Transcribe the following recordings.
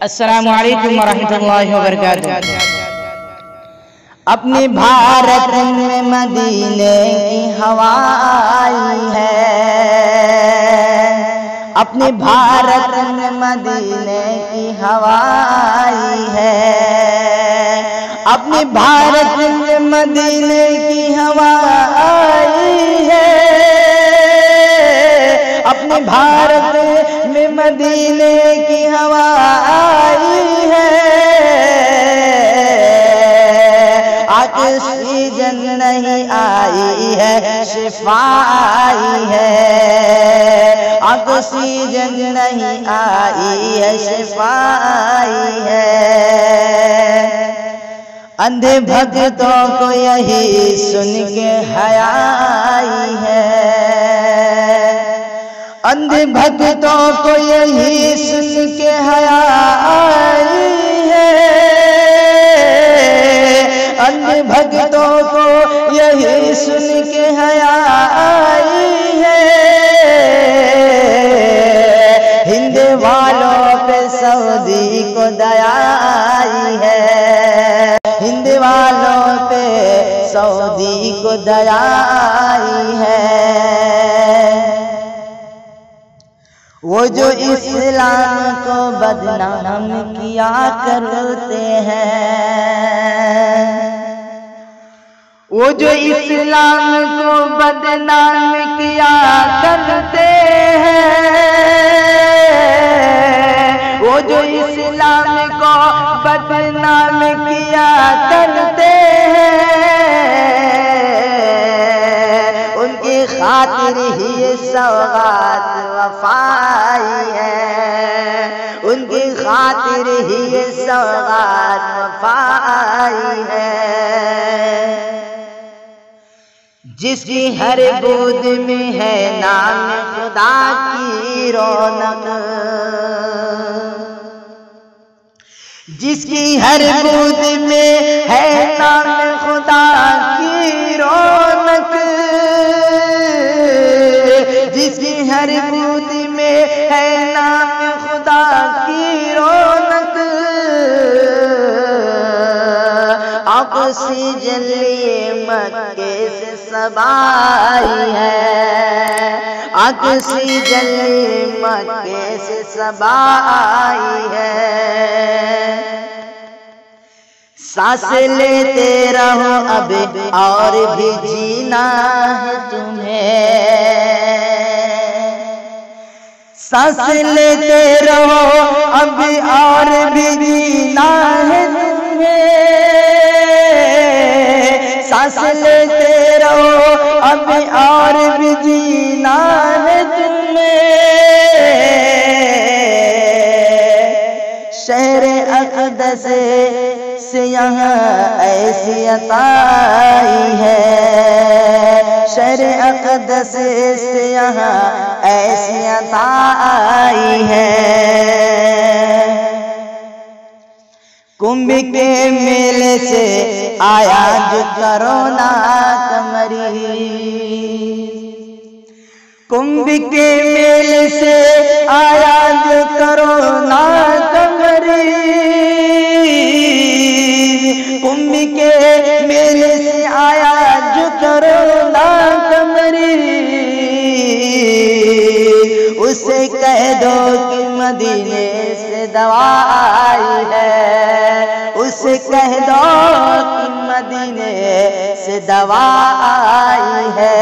अस्सलामु अलैकुम वरहमतुल्लाहि वबरकातुहू। अपने भारत में मदीने की हवा आई है, अपने भारत में मदीने की हवा आई है, अपने भारत में मदीने की हवा आई है, अपने भारत में मदीने की हवा आई है। ऑक्सीजन नहीं आई है, शिफा आई है, ऑक्सीजन नहीं आई है, शिफा आई है। अंधे भक्तों को यही सुन के हया आई है, अंधे भक्तों को यही सुन के हया आई है, अंधे भक्तों को यही सुन के हया आई है। हिंद वालों पे सऊदी को दया आई है, हिंद वालों पे सऊदी को दया आई है। वो जो इस्लाम को बदनाम किया करते हैं, वो जो इस्लाम को बदनाम किया करते हैं, वो जो इस्लाम को बदनाम किया करते हैं, उनकी खातिर ही ये सौगात वफाई है, उनकी खातिर ही ये सौगात वफाई है। जिसकी हर बूंद में है नाम खुदा की रौनक, जिसकी हर बूंद में है नाम खुदा की रौनक, जिसकी हर बूंद में है नाम खुदा की रौनक। ऑक्सीजन लिए मक्के से सबाई है, ऑक्सीजन लिए मक्के से सबाई है। सांस लेते रहो अब और भी जीना है तुम्हें, सांस लेते रहो अब और भी जीना है तुम्हें, सांस लेते रहो अब और भी जीना है तुम्हें। शहर अक़दस से यहाँ ऐसी अताई है, शहर अक़दस से यहाँ ऐसी अताई है। कुंभ के मेले से आया जो करोना कमरी, कुंभ के मेले से आया जो करोना कमरी, कुंभ के मेले से आया जो करोना कमरी। उसे कह दो कि मदीने से दवा आई है, उसे कह दो कि मदीने से दवा आई है।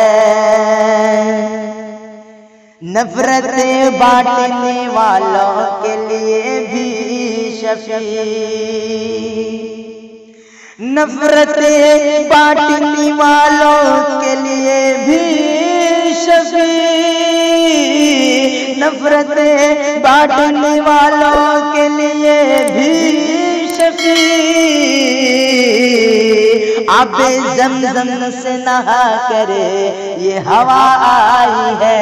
नफरतें बांटने वालों के लिए भी शफी, नफरतें बांटने वालों के लिए भी शफी, नफरतें बांटने वालों के लिए भी शफी। आबे ज़मज़म से नहा करे ये हवा आई है,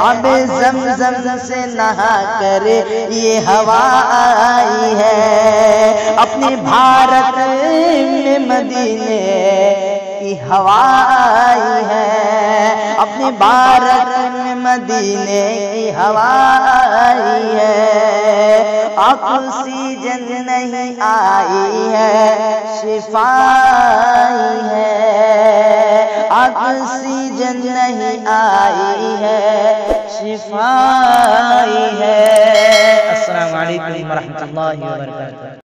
आबे ज़मज़म से नहा करे ये हवा आई है। अपने भारत में मदीने की हवा आई है, अपने भारत में मदीने की हवा आई है। ऑक्सीजन नहीं आई है, शिफा आई है। ऑक्सीजन नहीं आई है, शिफा आई है। अस्सलामु अलैकुम व रहमतुल्लाहि व बरकातहू।